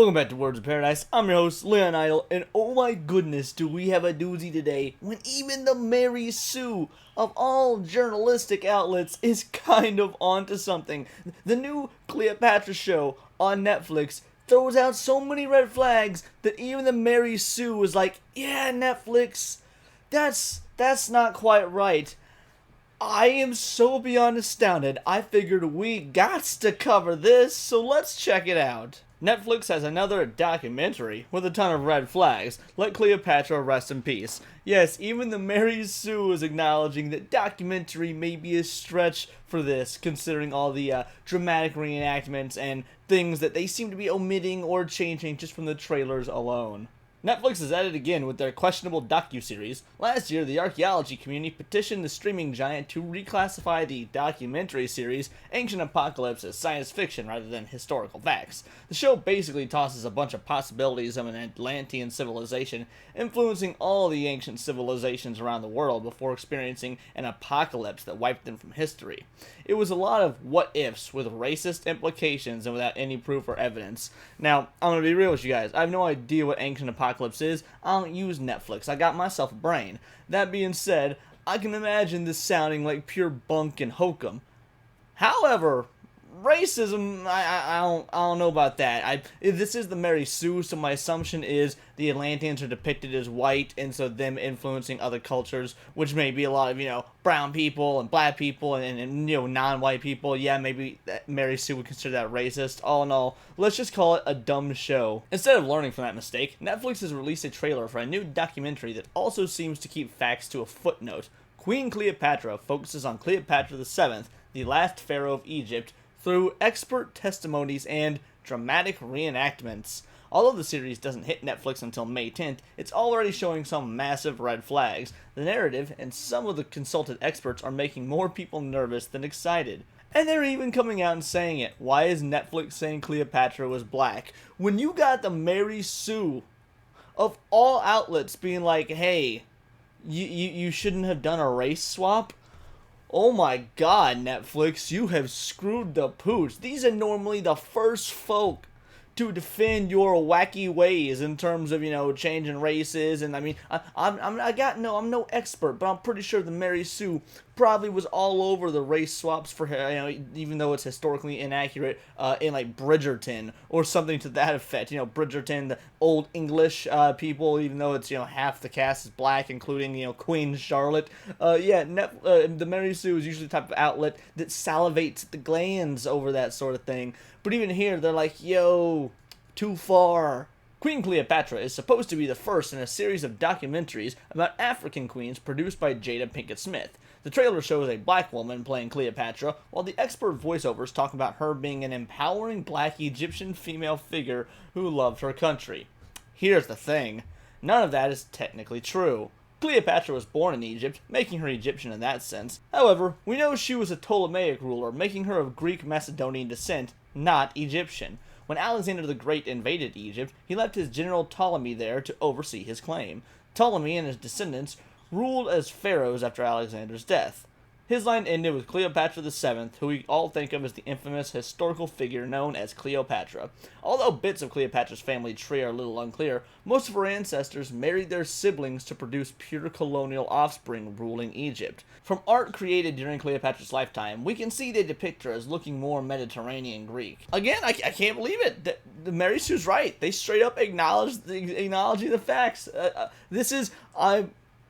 Welcome back to Words of Paradise. I'm your host, Leon Idol, and oh my goodness, do we have a doozy today when even the Mary Sue of all journalistic outlets is kind of onto something. The new Cleopatra show on Netflix throws out so many red flags that even the Mary Sue was like, yeah, Netflix, that's not quite right. I am so beyond astounded, I figured we gots to cover this, so let's check it out. Netflix has another documentary with a ton of red flags. Let Cleopatra rest in peace. Yes, even the Mary Sue is acknowledging that documentary may be a stretch for this, considering all the dramatic reenactments and things that they seem to be omitting or changing just from the trailers alone. Netflix is at it again with their questionable docuseries. Last year, the archaeology community petitioned the streaming giant to reclassify the documentary series Ancient Apocalypse as science fiction rather than historical facts. The show basically tosses a bunch of possibilities of an Atlantean civilization influencing all the ancient civilizations around the world before experiencing an apocalypse that wiped them from history. It was a lot of what-ifs with racist implications and without any proof or evidence. Now, I'm going to be real with you guys. I have no idea what Ancient Apocalypse is. I don't use Netflix. I got myself a brain. That being said, I can imagine this sounding like pure bunk and hokum. However, racism, I don't know about that. This is the Mary Sue, so my assumption is the Atlanteans are depicted as white, and so them influencing other cultures, which may be a lot of, brown people and black people and non-white people. Yeah, maybe Mary Sue would consider that racist. All in all, let's just call it a dumb show. Instead of learning from that mistake, Netflix has released a trailer for a new documentary that also seems to keep facts to a footnote. Queen Cleopatra focuses on Cleopatra VII, the last pharaoh of Egypt, through expert testimonies and dramatic reenactments. Although the series doesn't hit Netflix until May 10th, it's already showing some massive red flags. The narrative and some of the consulted experts are making more people nervous than excited. And they're even coming out and saying it. Why is Netflix saying Cleopatra was black? When you got the Mary Sue of all outlets being like, hey, you shouldn't have done a race swap? Oh my god, Netflix, you have screwed the pooch. These are normally the first folk to defend your wacky ways in terms of, changing races. And I mean, I'm no expert, but I'm pretty sure the Mary Sue probably was all over the race swaps for her, even though it's historically inaccurate, in like Bridgerton or something to that effect. Bridgerton, the old English people, even though it's, half the cast is black, including, Queen Charlotte. The Mary Sue is usually the type of outlet that salivates the glands over that sort of thing. But even here, they're like, yo, too far. Queen Cleopatra is supposed to be the first in a series of documentaries about African queens produced by Jada Pinkett Smith. The trailer shows a black woman playing Cleopatra, while the expert voiceovers talk about her being an empowering black Egyptian female figure who loved her country. Here's the thing, none of that is technically true. Cleopatra was born in Egypt, making her Egyptian in that sense. However, we know she was a Ptolemaic ruler, making her of Greek Macedonian descent, not Egyptian. When Alexander the Great invaded Egypt, he left his general Ptolemy there to oversee his claim. Ptolemy and his descendants ruled as pharaohs after Alexander's death. His line ended with Cleopatra VII, who we all think of as the infamous historical figure known as Cleopatra. Although bits of Cleopatra's family tree are a little unclear, most of her ancestors married their siblings to produce pure colonial offspring ruling Egypt. From art created during Cleopatra's lifetime, we can see they depict her as looking more Mediterranean Greek. Again, I can't believe it. The Mary Sue's right. They straight up acknowledging the facts.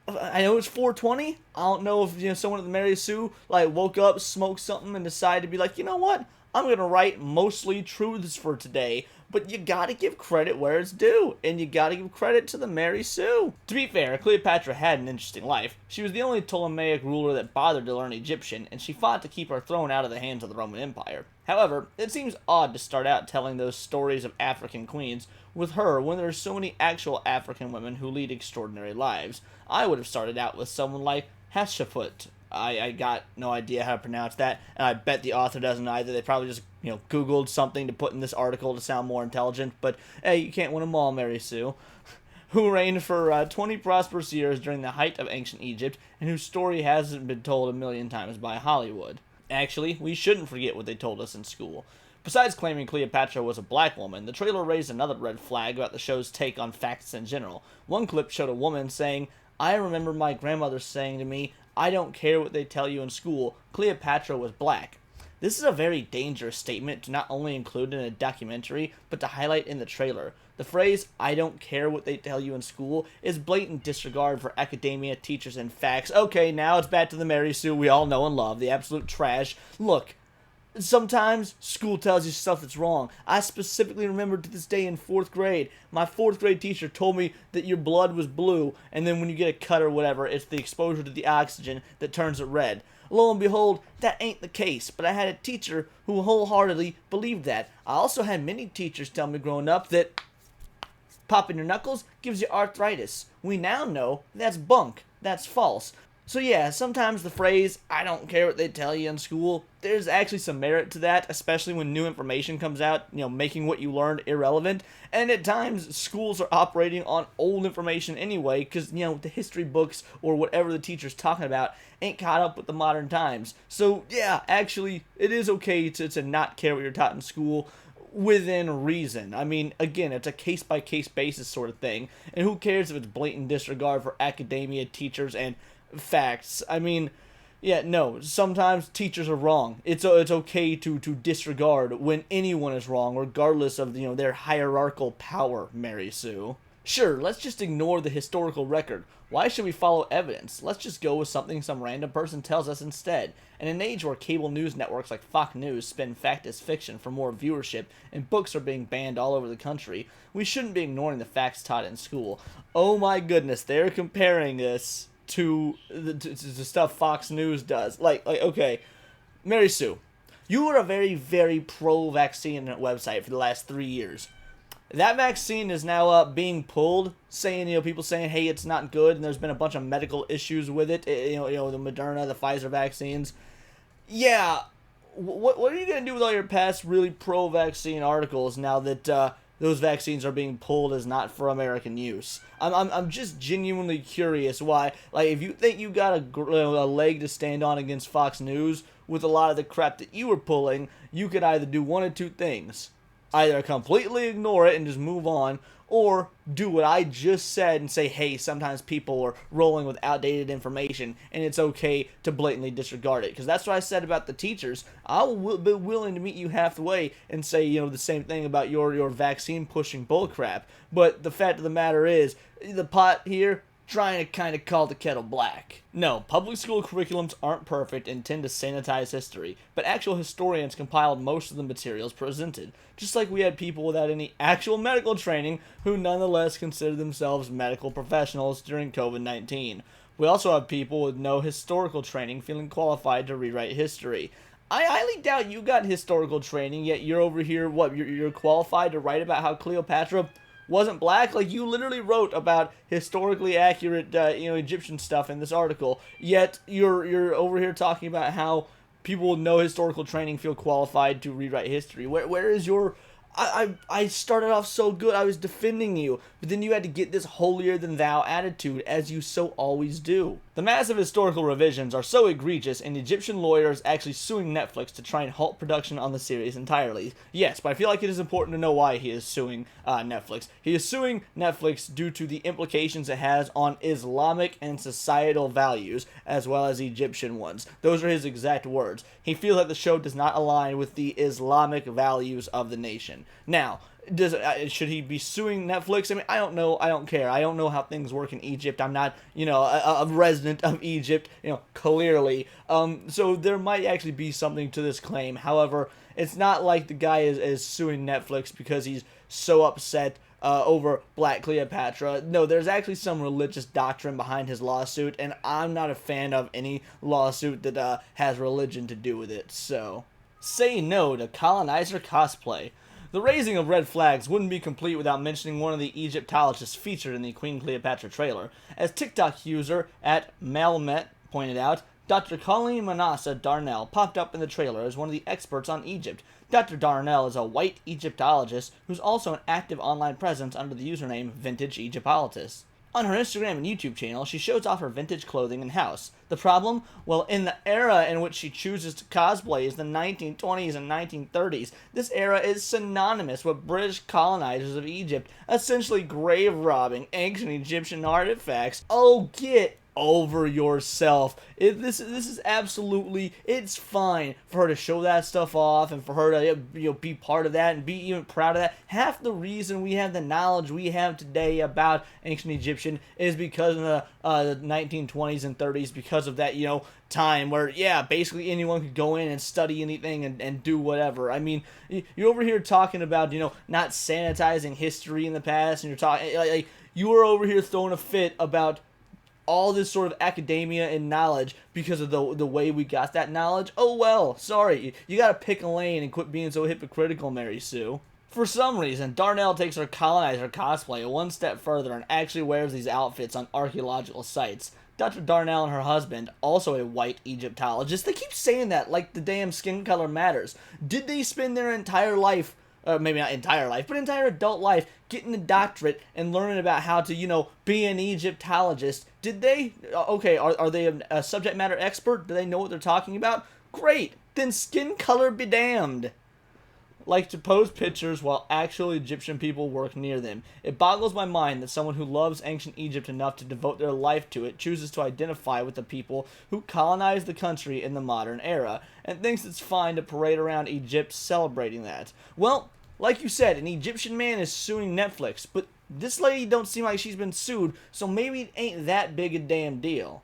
I know it's 420. I don't know if someone at the Mary Sue woke up, smoked something, and decided to be like, you know what? I'm gonna write mostly truths for today. But you gotta give credit where it's due, and you gotta give credit to the Mary Sue. To be fair, Cleopatra had an interesting life. She was the only Ptolemaic ruler that bothered to learn Egyptian, and she fought to keep her throne out of the hands of the Roman Empire. However, it seems odd to start out telling those stories of African queens with her when there are so many actual African women who lead extraordinary lives. I would have started out with someone like Hatshepsut. I got no idea how to pronounce that, and I bet the author doesn't either. They probably just, Googled something to put in this article to sound more intelligent, but hey, you can't win them all, Mary Sue. Who reigned for 20 prosperous years during the height of ancient Egypt, and whose story hasn't been told a million times by Hollywood. Actually, we shouldn't forget what they told us in school. Besides claiming Cleopatra was a black woman, the trailer raised another red flag about the show's take on facts in general. One clip showed a woman saying, "I remember my grandmother saying to me, 'I don't care what they tell you in school, Cleopatra was black.'" This is a very dangerous statement to not only include in a documentary, but to highlight in the trailer. The phrase, "I don't care what they tell you in school," is blatant disregard for academia, teachers, and facts. Okay, now it's back to the Mary Sue we all know and love, the absolute trash. Look, sometimes school tells you stuff that's wrong. I specifically remember to this day in 4th grade, my 4th grade teacher told me that your blood was blue, and then when you get a cut or whatever, it's the exposure to the oxygen that turns it red. Lo and behold, that ain't the case, but I had a teacher who wholeheartedly believed that. I also had many teachers tell me growing up that popping your knuckles gives you arthritis. We now know that's bunk. That's false. So yeah, sometimes the phrase, "I don't care what they tell you in school," there's actually some merit to that, especially when new information comes out, making what you learned irrelevant. And at times, schools are operating on old information anyway, because, the history books or whatever the teacher's talking about ain't caught up with the modern times. So yeah, actually, it is okay to not care what you're taught in school, within reason. I mean, again, it's a case-by-case basis sort of thing, and who cares if it's blatant disregard for academia, teachers, and facts. I mean, yeah, no, sometimes teachers are wrong. It's okay to disregard when anyone is wrong, regardless of, their hierarchical power, Mary Sue. Sure, let's just ignore the historical record. Why should we follow evidence? Let's just go with something some random person tells us instead. In an age where cable news networks like Fox News spin fact as fiction for more viewership and books are being banned all over the country, we shouldn't be ignoring the facts taught in school. Oh my goodness, they're comparing this to the stuff Fox News does. Okay, Mary Sue, you were a very, very pro-vaccine website for the last 3 years. That vaccine is now being pulled, saying, people saying, hey, it's not good, and there's been a bunch of medical issues with it, the Moderna, the Pfizer vaccines. Yeah, what are you going to do with all your past really pro-vaccine articles now that those vaccines are being pulled as not for American use? I'm just genuinely curious why, if you think you got a leg to stand on against Fox News with a lot of the crap that you were pulling, you could either do one of two things. Either completely ignore it and just move on, or do what I just said and say, hey, sometimes people are rolling with outdated information, and it's okay to blatantly disregard it. Because that's what I said about the teachers. I will be willing to meet you halfway and say, the same thing about your vaccine-pushing bullcrap. But the fact of the matter is, the pot here, trying to kind of call the kettle black. No, public school curriculums aren't perfect and tend to sanitize history, but actual historians compiled most of the materials presented, just like we had people without any actual medical training who nonetheless consider themselves medical professionals during COVID-19. We also have people with no historical training feeling qualified to rewrite history. I highly doubt you got historical training, yet you're over here, you're qualified to write about how Cleopatra wasn't black? You literally wrote about historically accurate, Egyptian stuff in this article, yet you're over here talking about how people with no historical training feel qualified to rewrite history. Where is your... I started off so good, I was defending you, but then you had to get this holier-than-thou attitude, as you so always do. The massive historical revisions are so egregious, and Egyptian lawyers actually suing Netflix to try and halt production on the series entirely. Yes, but I feel like it is important to know why he is suing Netflix. He is suing Netflix due to the implications it has on Islamic and societal values, as well as Egyptian ones. Those are his exact words. He feels that the show does not align with the Islamic values of the nation. Now, should he be suing Netflix? I mean, I don't know. I don't care. I don't know how things work in Egypt. I'm not, a resident of Egypt, clearly. So there might actually be something to this claim. However, it's not like the guy is suing Netflix because he's so upset over Black Cleopatra. No, there's actually some religious doctrine behind his lawsuit, and I'm not a fan of any lawsuit that has religion to do with it. So, say no to colonizer cosplay. The raising of red flags wouldn't be complete without mentioning one of the Egyptologists featured in the Queen Cleopatra trailer. As TikTok user at Malmet pointed out, Dr. Colleen Darnell popped up in the trailer as one of the experts on Egypt. Dr. Darnell is a white Egyptologist who's also an active online presence under the username Vintage Egyptologist. On her Instagram and YouTube channel, she shows off her vintage clothing and house. The problem? Well, in the era in which she chooses to cosplay is the 1920s and 1930s. This era is synonymous with British colonizers of Egypt, essentially grave robbing ancient Egyptian artifacts. Oh, get over yourself. This is absolutely, it's fine for her to show that stuff off and for her to be part of that and be even proud of that. Half the reason we have the knowledge we have today about ancient Egyptian is because of the 1920s and 30s, because of that time where basically anyone could go in and study anything and do whatever. I mean, you're over here talking about not sanitizing history in the past, and you're talking like you were over here throwing a fit about all this sort of academia and knowledge because of the way we got that knowledge. Oh well, sorry. You gotta pick a lane and quit being so hypocritical, Mary Sue. For some reason, Darnell takes her colonizer cosplay one step further and actually wears these outfits on archaeological sites. Dr. Darnell and her husband, also a white Egyptologist, they keep saying that like the damn skin color matters. Did they spend their entire life, maybe not entire life, but entire adult life, getting a doctorate and learning about how to, be an Egyptologist? Did they? Okay, are they a subject matter expert? Do they know what they're talking about? Great! Then skin color be damned. Like to post pictures while actual Egyptian people work near them. It boggles my mind that someone who loves ancient Egypt enough to devote their life to it chooses to identify with the people who colonized the country in the modern era, and thinks it's fine to parade around Egypt celebrating that. Well, like you said, an Egyptian man is suing Netflix, but this lady don't seem like she's been sued, so maybe it ain't that big a damn deal.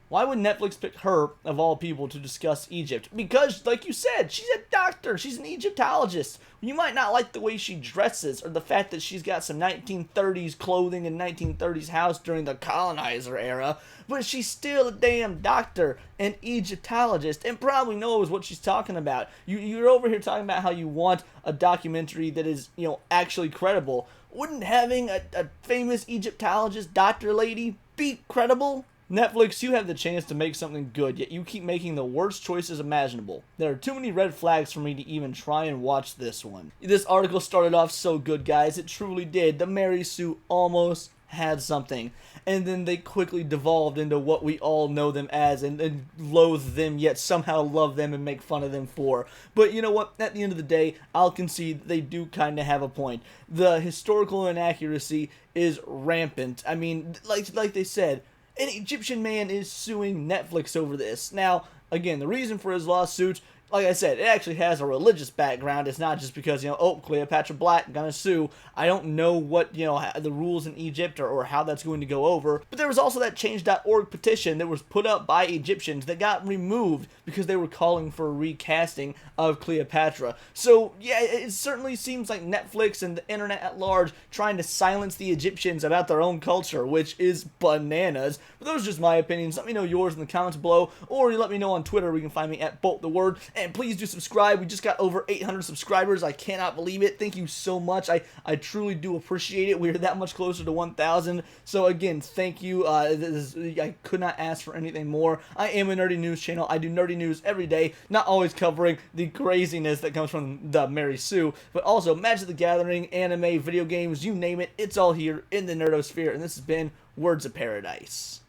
Why would Netflix pick her, of all people, to discuss Egypt? Because, like you said, she's a doctor. She's an Egyptologist. You might not like the way she dresses or the fact that she's got some 1930s clothing and 1930s house during the colonizer era, but she's still a damn doctor and Egyptologist and probably knows what she's talking about. You're over here talking about how you want a documentary that is, actually credible. Wouldn't having a famous Egyptologist doctor lady be credible? Netflix, you have the chance to make something good, yet you keep making the worst choices imaginable. There are too many red flags for me to even try and watch this one. This article started off so good, guys. It truly did. The Mary Sue almost had something. And then they quickly devolved into what we all know them as and loathe them, yet somehow love them and make fun of them for. But you know what? At the end of the day, I'll concede they do kind of have a point. The historical inaccuracy is rampant. I mean, like they said, an Egyptian man is suing Netflix over this. Now, again, the reason for his lawsuit, like I said, it actually has a religious background. It's not just because, Cleopatra Black gonna sue. I don't know what, the rules in Egypt or how that's going to go over. But there was also that Change.org petition that was put up by Egyptians that got removed because they were calling for a recasting of Cleopatra. So, yeah, it certainly seems like Netflix and the internet at large trying to silence the Egyptians about their own culture, which is bananas. But those are just my opinions. Let me know yours in the comments below, or you let me know on Twitter. You can find me at BoltTheWord. And please do subscribe. We just got over 800 subscribers. I cannot believe it. Thank you so much. I truly do appreciate it. We're that much closer to 1,000. So again, thank you. I could not ask for anything more. I am a nerdy news channel. I do nerdy news every day. Not always covering the craziness that comes from the Mary Sue, but also Magic the Gathering, anime, video games, you name it. It's all here in the nerdosphere. And this has been Words of Paradise.